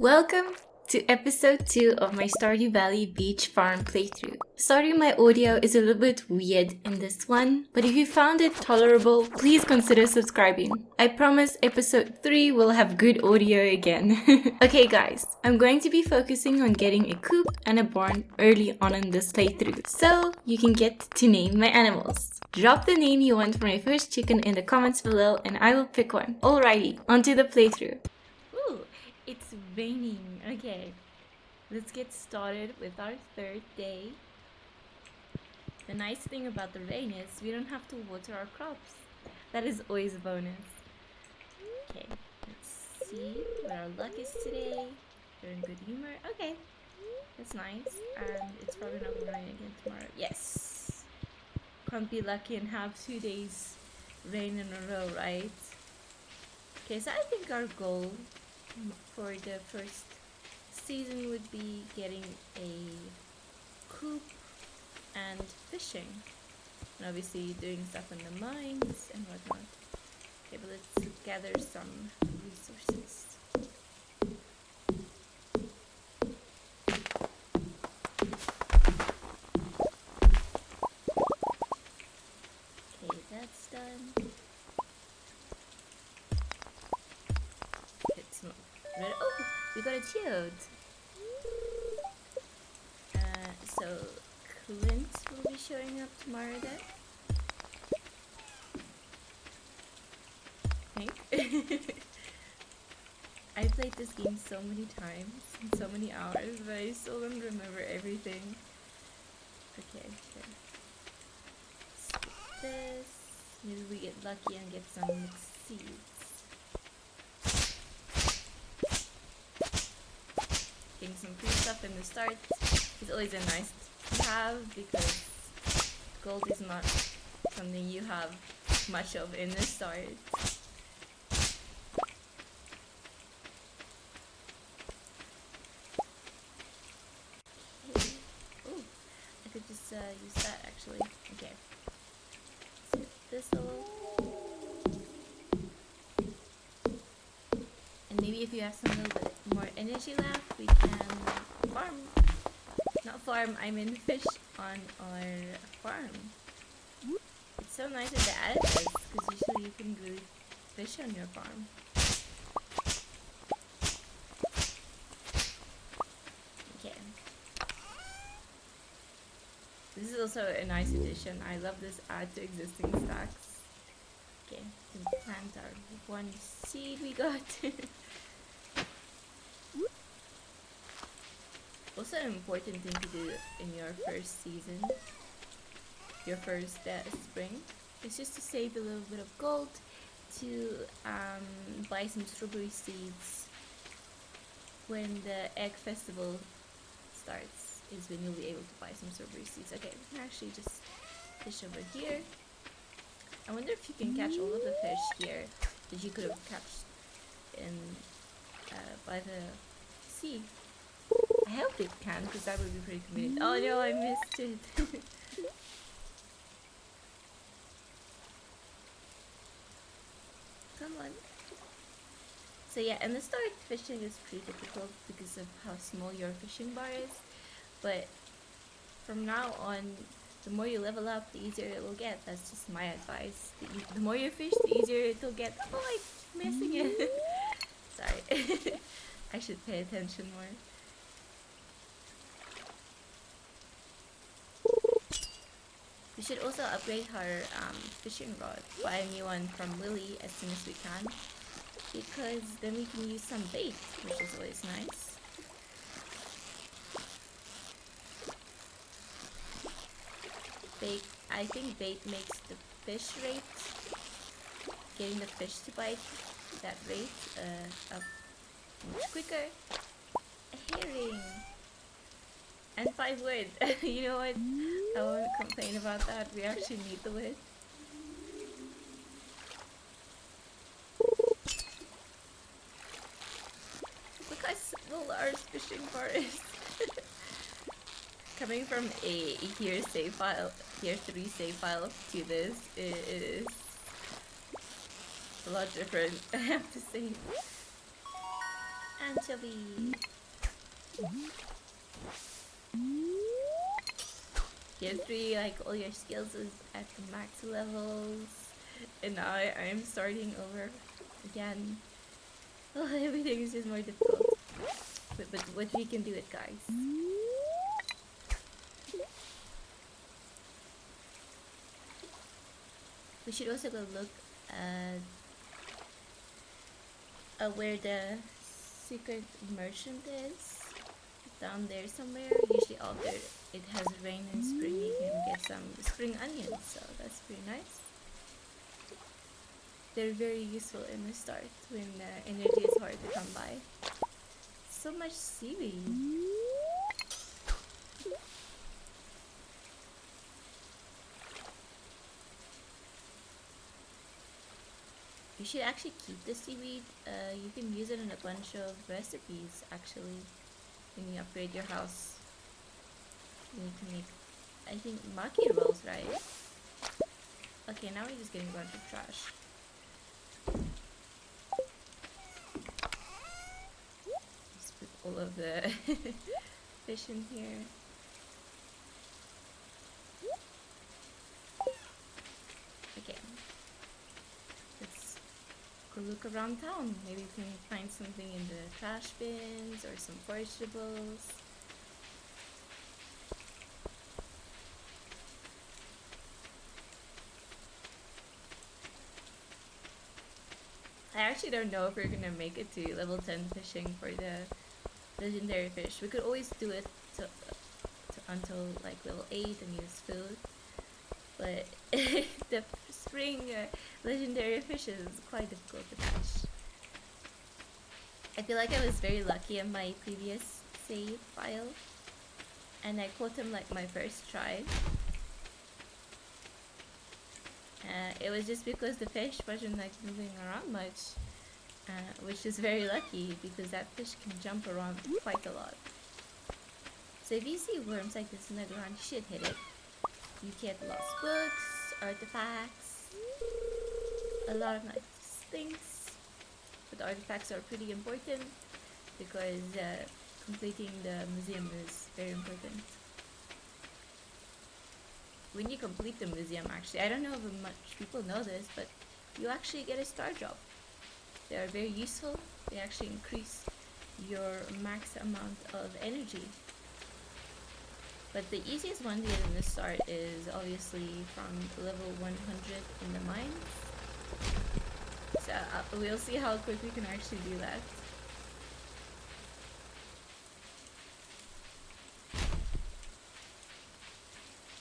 Welcome to episode 2 of my Stardew Valley beach farm playthrough. Sorry my audio is a little bit weird in this one, but if you found it tolerable, please consider subscribing. I promise episode 3 will have good audio again. Okay guys, I'm going to be focusing on getting a coop and a barn early on in this playthrough, so you can get to name my animals. Drop the name you want for my first chicken in the comments below and I will pick one. Alrighty, onto the playthrough. Ooh, it's raining. Okay, let's get started with our third day. The nice thing about the rain is we don't have to water our crops. That is always a bonus. Okay, let's see what our luck is today. We're in good humor. Okay, that's nice. And it's probably not going to rain again tomorrow. Yes. Can't be lucky and have 2 days rain in a row, right? Okay, so I think our goal for the first season would be getting a coop and fishing, and obviously doing stuff in the mines and whatnot. Okay, but let's gather some resources. Okay, that's done. It's not ready. Oh, we got a geode. So Clint will be showing up tomorrow then. I think. I played this game so many times and so many hours, but I still don't remember everything. Okay. Skip this. Maybe we get lucky and get some mixed seeds. Getting some free stuff in the start is always a nice to have because gold is not something you have much of in the start. Okay. Ooh, I could just use that actually. Okay. Skip this little. And maybe if you have some little bit more energy left, we can farm. Not farm, I mean fish on our farm. It's so nice that they added this, because usually you can really fish on your farm. Okay. This is also a nice addition. I love this add to existing stacks. Okay, we can plant our one seed we got. Also an important thing to do in your first season, your first spring, is just to save a little bit of gold to buy some strawberry seeds when the egg festival starts, is when you'll be able to buy some strawberry seeds. Okay, we can actually just fish over here. I wonder if you can catch all of the fish here that you could have catched in by the sea. I hope it can, because that would be pretty convenient. Oh no, I missed it. Come on. So yeah, in the start, fishing is pretty difficult because of how small your fishing bar is. But from now on, the more you level up, the easier it will get. That's just my advice. The more you fish, the easier it will get. Oh, I'm missing it. Sorry. I should pay attention more. We should also upgrade her fishing rod, buy a new one from Lily as soon as we can, because then we can use some bait, which is always nice. Bait, I think bait makes the fish rate, getting the fish to bite that rate up much quicker. A herring! And 5 wood. You know what? I won't complain about that. We actually need the wood. Look how small our fishing bar is. Coming from a tier 3 save file to this, it is a lot different, I have to say. Anchovy! Year 3, like all your skills is at the max levels. And now I'm starting over again. Oh, everything is just more difficult. But what we can do it, guys. We should also go look at where the secret merchant is. Down there somewhere. Usually after it has rain in spring, you can get some spring onions. So that's pretty nice. They're very useful in the start when energy is hard to come by. So much seaweed. You should actually keep the seaweed. You can use it in a bunch of recipes actually when you upgrade your house. You need to make, I think, maki rolls, right? Okay, now we're just getting a bunch of trash. Just put all of the fish in here. Okay. Let's go look around town. Maybe we can find something in the trash bins or some vegetables. I actually don't know if we're gonna make it to level 10 fishing for the legendary fish. We could always do it until like level 8 and use food. But the spring legendary fish is quite difficult to catch. I feel like I was very lucky in my previous save file. And I caught him like my first try. It was just because the fish wasn't like moving around much, which is very lucky because that fish can jump around quite a lot. So if you see worms like this in the ground, you should hit it. You get lost books, artifacts, a lot of nice things. But artifacts are pretty important because completing the museum is very important. When you complete the museum, actually, I don't know if much people know this, but you actually get a star drop. They are very useful. They actually increase your max amount of energy. But the easiest one to get in the start is obviously from level 100 in the mines. So we'll see how quick we can actually do that.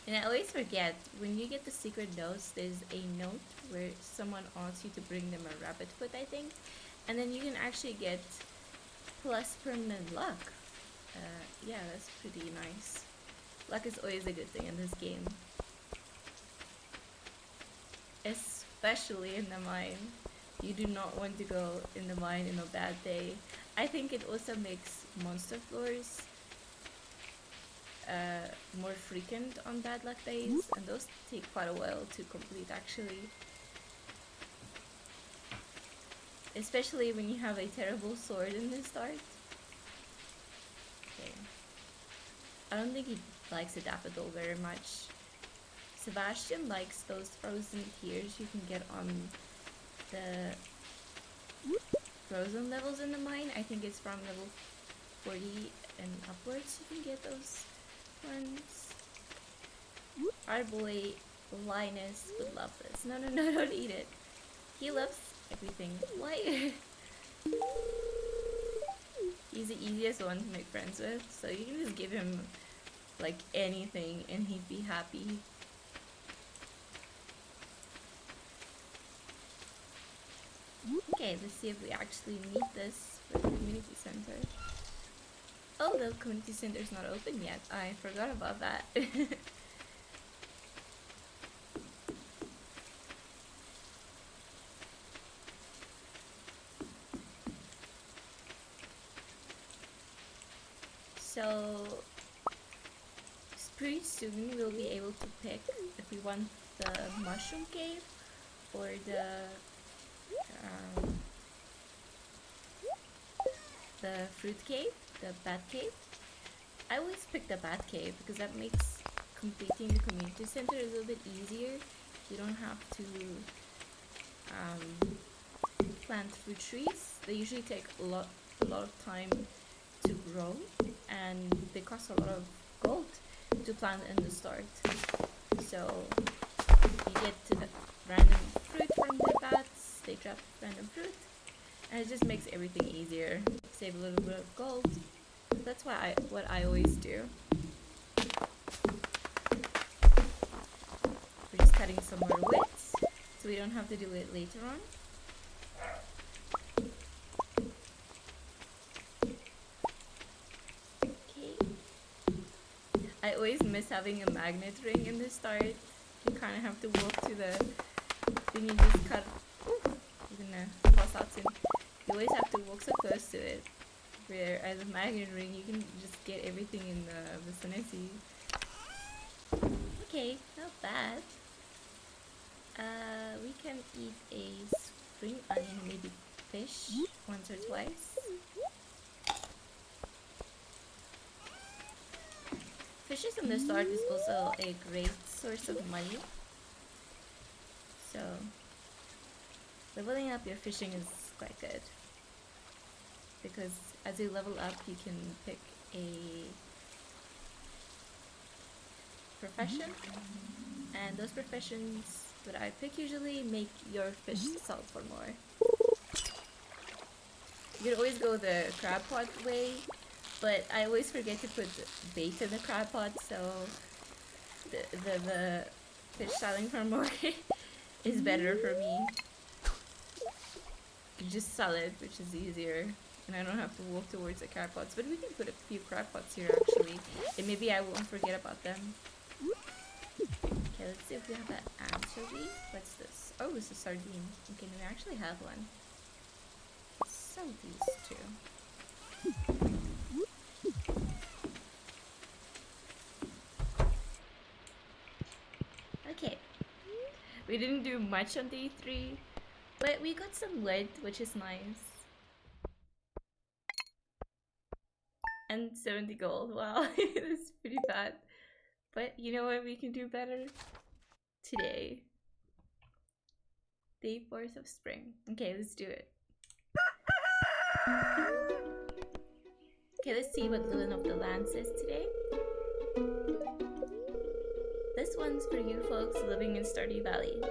And I always forget, when you get the secret notes, there's a note where someone asks you to bring them a rabbit foot, I think. And then you can actually get plus permanent luck. Yeah, that's pretty nice. Luck is always a good thing in this game. Especially in the mine. You do not want to go in the mine in a bad day. I think it also makes monster floors more frequent on bad luck days, and those take quite a while to complete actually. Especially when you have a terrible sword in the start. Okay. I don't think he likes a daffodil very much. Sebastian likes those frozen tears you can get on the frozen levels in the mine. I think it's from level 40 and upwards you can get those ones. Our boy Linus would love this. No, don't eat it. He loves everything. Why? He's the easiest one to make friends with, so you can just give him like anything and he'd be happy. Okay, let's see if we actually need this for the community center. Oh, the community center is not open yet. I forgot about that. So pretty soon we'll be able to pick if we want the mushroom cave or the the fruit cave, the bat cave. I always pick the bat cave because that makes completing the community center a little bit easier. You don't have to plant fruit trees. They usually take a lot of time to grow, and they cost a lot of gold to plant in the start. So you get to the random fruit from the bats, they drop random fruit, and it just makes everything easier. Save a little bit of gold. That's what I always do. We're just cutting some more wood, so we don't have to do it later on. Okay. I always miss having a magnet ring in the start. You kind of have to walk to the thing you just cut. Ooh, you're gonna pass out soon. You always have to walk so close to it. Where as a magnet ring, you can just get everything in the vicinity. Okay, not bad. We can eat a spring onion, maybe fish once or twice. Fishes in the start is also a great source of money. So leveling up your fishing is quite good. Because as you level up, you can pick a profession, and those professions that I pick usually make your fish sell for more. You can always go the crab pot way, but I always forget to put bait in the crab pot, so the fish selling for more is better for me. You just sell it, which is easier. And I don't have to walk towards the crab pots, but we can put a few crab pots here actually, and maybe I won't forget about them. Okay, let's see if we have an anchovy. What's this? Oh, it's a sardine. Okay, we actually have one. Sell these two. Okay, we didn't do much on day 3, but we got some wood, which is nice. And 70 gold. Wow, that's pretty bad. But you know what we can do better? Today. Day 4th of spring. Okay, let's do it. Okay, let's see what Lilin of the Land says today. This one's for you folks living in Stardew Valley.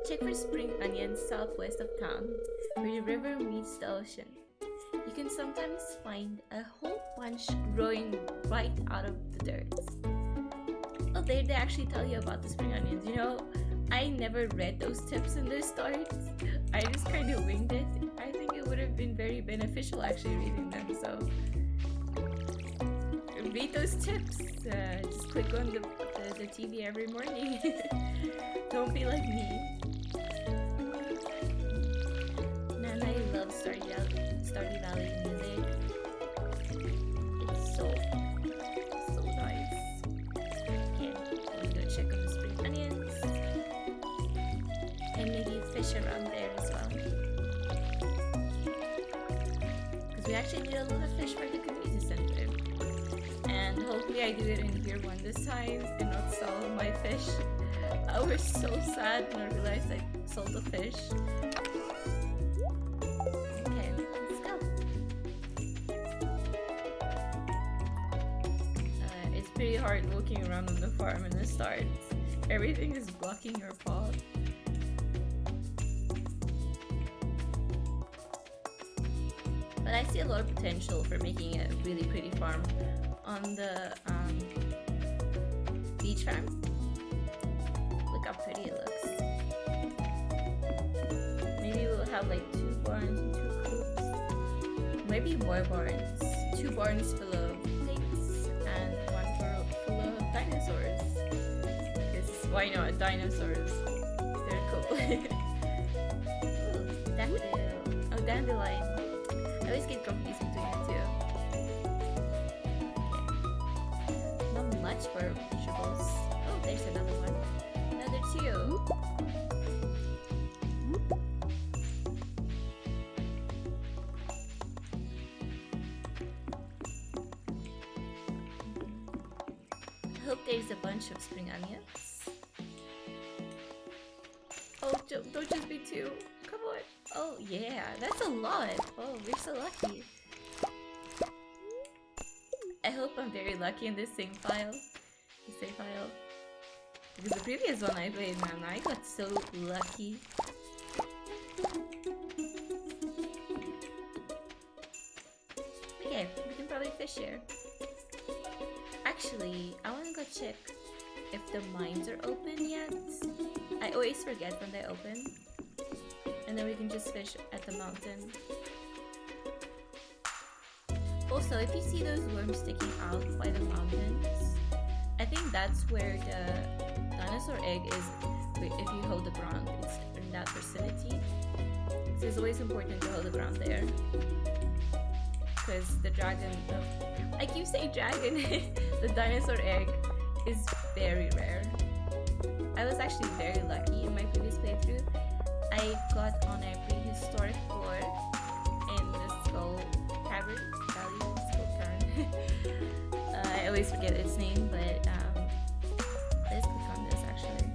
Check for spring onions southwest of town, where the river meets the ocean. You can sometimes find a whole bunch growing right out of the dirt. Oh, they actually tell you about the spring onions. You know, I never read those tips in the start. I just kind of winged it. I think it would have been very beneficial actually reading them, so read those tips. Just click on the TV every morning. Don't be like me. Man, I love Stardew Valley music. It's so nice. Okay, I'm gonna check on the spring onions. And maybe fish around there as well. Because we actually need a lot of fish for the community center. And hopefully I do it in year 1 this time and not sell my fish. I was so sad when I realized I sold the fish. Okay, let's go. It's pretty hard walking around on the farm in the start. Everything is blocking your path. But I see a lot of potential for making a really pretty farm on the beach farm. Look how pretty it looks. Maybe we'll have like 2 barns and 2 coops. Maybe more barns. 2 barns full of pigs and 1 full of dinosaurs. Because why not? Dinosaurs. They're cool. Ooh, daffodil. Oh, dandelion. I always get confused between the two. Not much for vegetables. Oh, there's another one. Another 2. hope there's a bunch of spring onions. Oh, don't just be two. Come on. Oh, yeah. That's a lot. Oh, we're so lucky. I hope I'm very lucky in this same file. The same file. Because the previous one I played, man, I got so lucky. Okay, we can probably fish here. Actually, I wanna go check if the mines are open yet. I always forget when they open. And then we can just fish at the mountain. Also, if you see those worms sticking out by the mountains, I think that's where the dinosaur egg is. If you hold the ground, it's in that vicinity. So it's always important to hold the ground there. Because the dragon, I keep saying dragon, the dinosaur egg is very rare. I was actually very lucky in my previous playthrough. I got on a prehistoric floor in the Skull Cavern, Skull Cavern. I always forget its name, but let's click on this actually.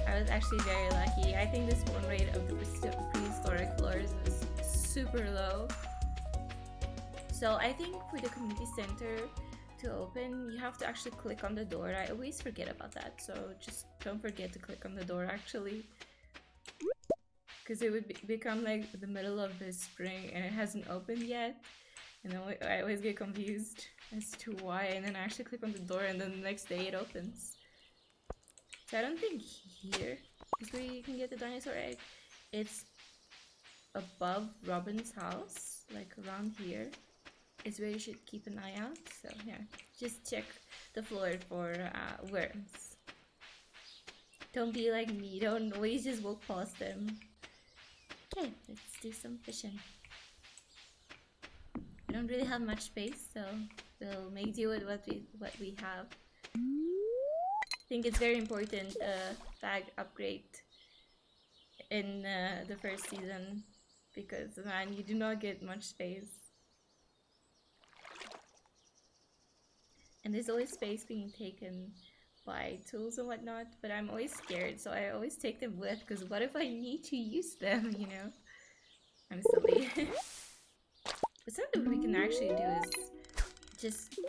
I was actually very lucky. I think the spawn rate of the prehistoric floors is super low. So I think for the community center to open, you have to actually click on the door. I always forget about that, so just don't forget to click on the door actually, because it would become like the middle of the spring and it hasn't opened yet, and I always get confused as to why, and then I actually click on the door and then the next day it opens. So I don't think here is where you can get the dinosaur egg. It's above Robin's house, like around here is where you should keep an eye out. So yeah, just check the floor for worms. Don't be like me, don't always just walk past them. Okay, let's do some fishing. We don't really have much space, so we'll make do with what we have. I think it's very important bag upgrade in the first season, because man, you do not get much space. And there's always space being taken by tools and whatnot, but I'm always scared, so I always take them with, because what if I need to use them, you know? I'm silly. But something we can actually do is just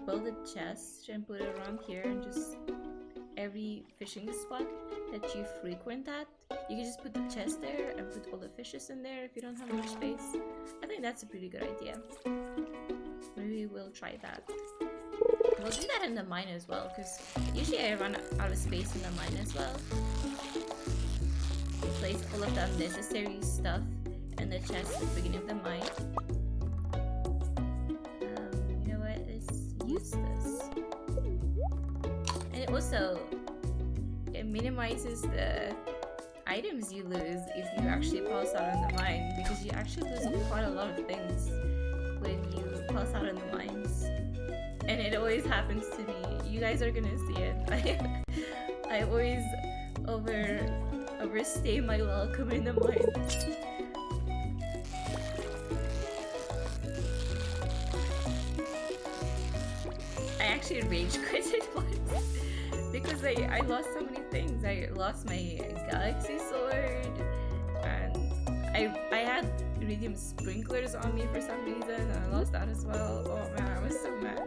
build a chest and put it around here, and just every fishing spot that you frequent at, you can just put the chest there and put all the fishes in there if you don't have much space. I think that's a pretty good idea. Maybe we'll try that. We'll do that in the mine as well, because usually I run out of space in the mine as well. Place all of the unnecessary stuff in the chest at the beginning of the mine. You know what? Let's use this. And it also, it minimizes the items you lose if you actually pass out on the mine, because you actually lose quite a lot of things when you pass out on the mines. And it always happens to me. You guys are gonna see it. I always overstay my welcome in the mines. I actually rage quitted once because I lost so many things. I lost my galaxy sword, and I had iridium sprinklers on me for some reason, and I lost that as well. Oh man, I was so mad.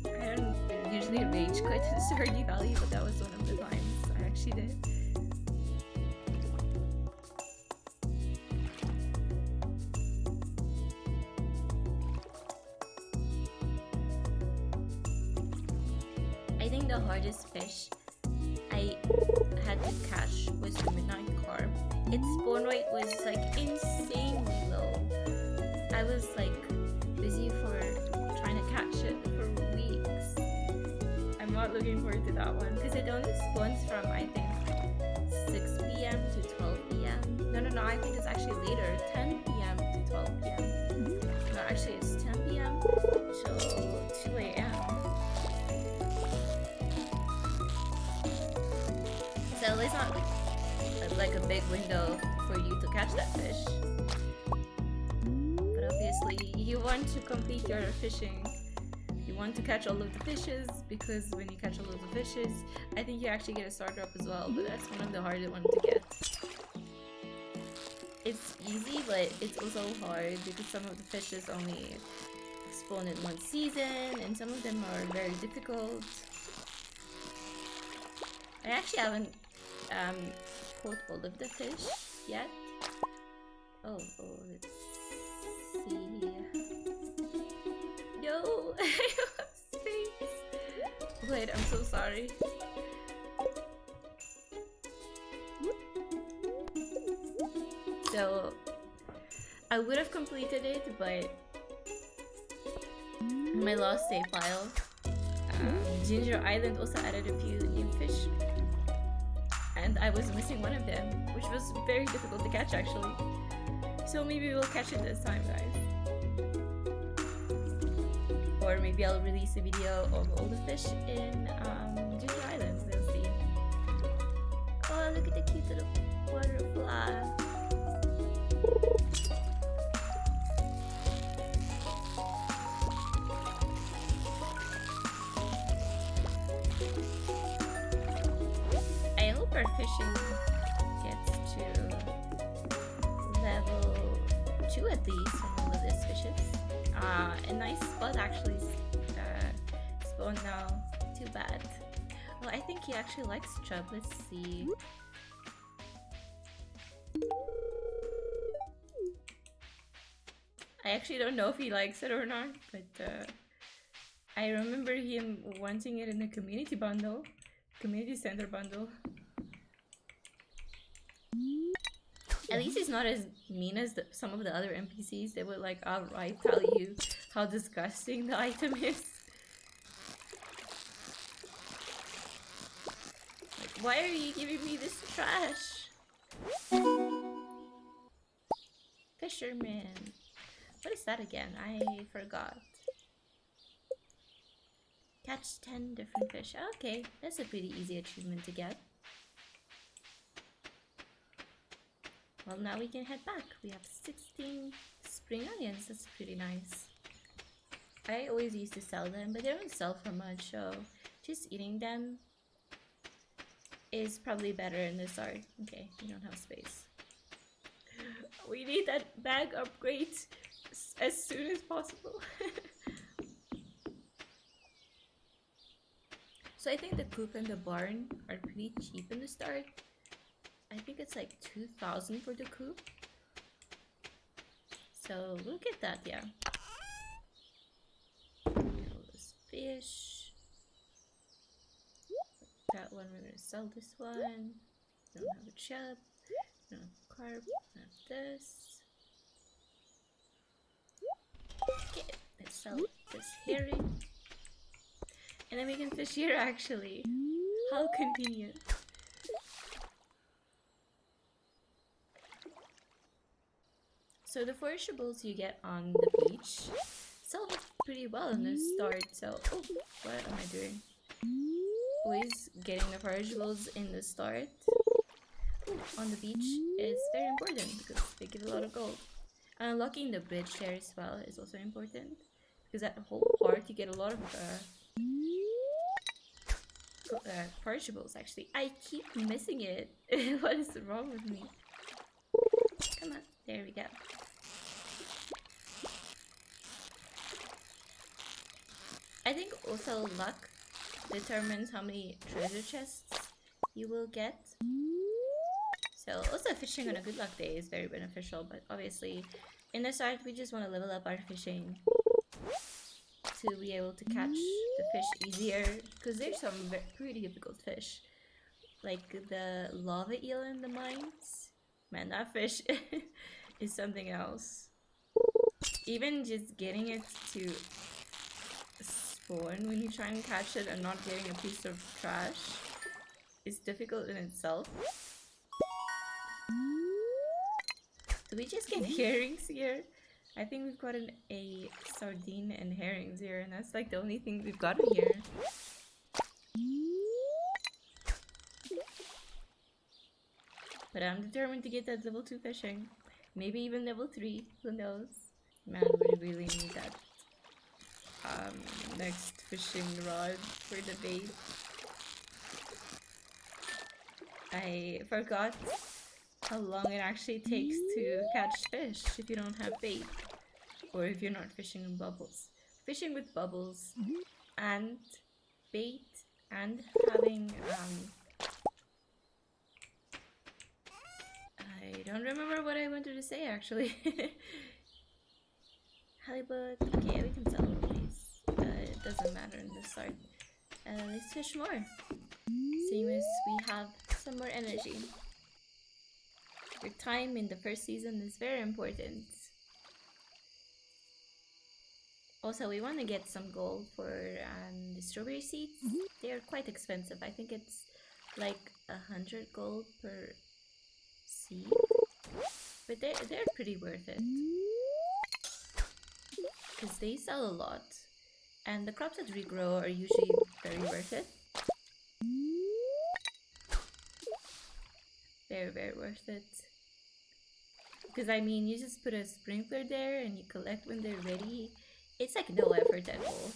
I don't usually rage quit in Stardew Valley, but that was one of the times I actually did. I think the hardest fish I had to catch was the midnight carp. Its spawn rate was like insanely low. I was like busy for trying to catch it for weeks. I'm not looking forward to that one because it only spawns from I think 6 p.m. to 12 p.m. No, I think it's actually later, 10 p.m. to 12 p.m. No, actually it's 10 p.m. till 2 a.m. So it's not like a big window for you to catch that fish. But obviously you want to complete your fishing you want to catch all of the fishes, because when you catch all of the fishes, I think you actually get a star drop as well, but that's one of the harder ones to get. It's easy, but it's also hard because some of the fishes only spawn in one season, and some of them are very difficult. I actually haven't caught all of the fish yet. Oh, let's see. Yo, space. Wait, I'm so sorry. So, I would have completed it, but my lost save file, Ginger Island also added a few new fish, and I was missing one of them, which was very difficult to catch actually. So maybe we'll catch it this time, guys. Or maybe I'll release a video of all the fish in Ginger Island, we'll see. Oh, look at the cute little butterfly. I hope our fishing gets to level 2 at least from all of these fishes. A nice spot actually spawned now. Too bad. Well, I think he actually likes chub. Let's see. I actually don't know if he likes it or not, but I remember him wanting it in a community bundle, community center bundle. At least he's not as mean as some of the other NPCs. They would like outright tell you how disgusting the item is. Like, why are you giving me this trash? Fisherman. What is that again? I forgot. Catch 10 different fish. Okay, that's a pretty easy achievement to get. Well, now we can head back. We have 16 spring onions. That's pretty nice. I always used to sell them, but they don't sell for much, so just eating them is probably better in the start. Okay, we don't have space. We need that bag upgrade as soon as possible. So I think the coop and the barn are pretty cheap in the start. I think it's like 2,000 for the coop. So we'll get that, yeah. All this fish. That one, we're gonna sell this one. Don't have a chub. Don't have carp. Not this. Okay, let's sell this herring. And then we can fish here actually. How convenient. So the forageables you get on the beach sell pretty well in the start. So, oh, what am I doing? Always getting the forageables in the start on the beach is very important because they give a lot of gold. And unlocking the bridge there as well is also important because that whole part you get a lot of forageables actually. I keep missing it. What is wrong with me? Come on, there we go. I think also luck determines how many treasure chests you will get. So also fishing on a good luck day is very beneficial, but obviously in the start we just want to level up our fishing to be able to catch the fish easier because there's some pretty difficult fish. Like the lava eel in the mines. Man, that fish is something else. Even just getting it to spawn when you try and catch it and not getting a piece of trash is difficult in itself. Do we just get herrings here? I think we've gotten a sardine and herrings here, and that's like the only thing we've gotten here. But I'm determined to get that level 2 fishing. Maybe even level 3, who knows? Man, we really need that next fishing rod for the bait. I forgot how long it actually takes to catch fish if you don't have bait, or if you're not fishing in bubbles. Fishing with bubbles and bait and having I don't remember what I wanted to say actually. Halibut. Okay, we can sell these. It doesn't matter in the start. Let's fish more. Same as we have some more energy. Your time in the first season is very important. Also, we want to get some gold for the strawberry seeds. They are quite expensive. I think it's like 100 gold per seed. But they're pretty worth it. Because they sell a lot. And the crops that regrow are usually very worth it. Very, very worth it. Because I mean, you just put a sprinkler there and you collect when they're ready. It's like no effort at all.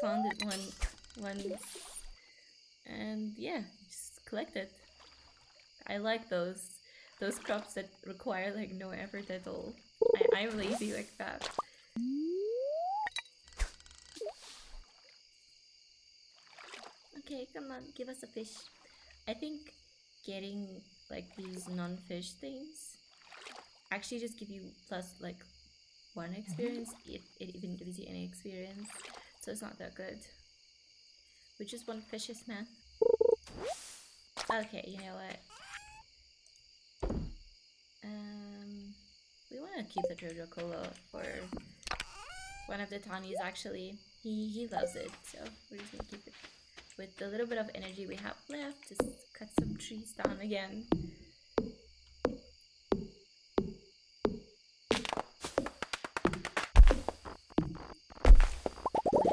Plant it once, and yeah, just collect it. I like those crops that require like no effort at all. I'm lazy like that. Okay, come on, give us a fish. I think getting like these non-fish things actually just give you plus like 1 experience, if it even gives you any experience, so it's not that good. We just want fishes, man. Okay, you know what? We want to keep the Jojo Cola for one of the Tawnies actually. He loves it, so we're just gonna keep it. With the little bit of energy we have left, just cut some trees down again.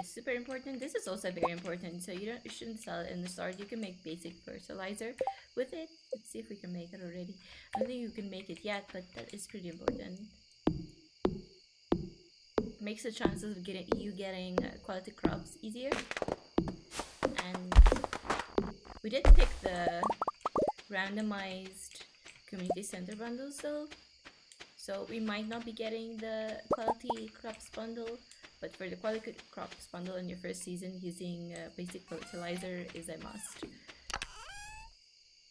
Super important. This is also very important, so you shouldn't sell it in the start. You can make basic fertilizer with it. Let's see if we can make it already. I don't think you can make it yet, but that is pretty important. Makes the chances of getting quality crops easier. And we did pick the randomized community center bundles though, so we might not be getting the quality crops bundle. But for the quality crops bundle in your first season, using basic fertilizer is a must.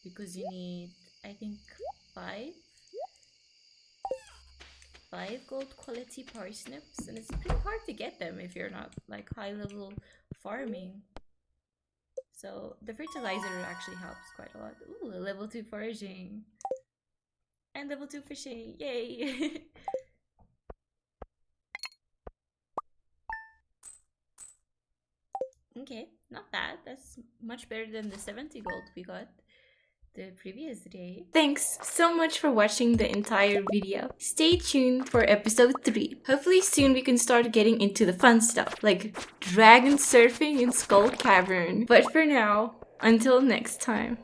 Because you need, I think, 5 gold quality parsnips. And it's pretty hard to get them if you're not like high level farming. So the fertilizer actually helps quite a lot. Ooh, level 2 foraging. And level 2 fishing. Yay! Okay, not bad. That's much better than the 70 gold we got the previous day. Thanks so much for watching the entire video. Stay tuned for episode 3. Hopefully soon we can start getting into the fun stuff like dragon surfing in Skull Cavern. But for now, until next time.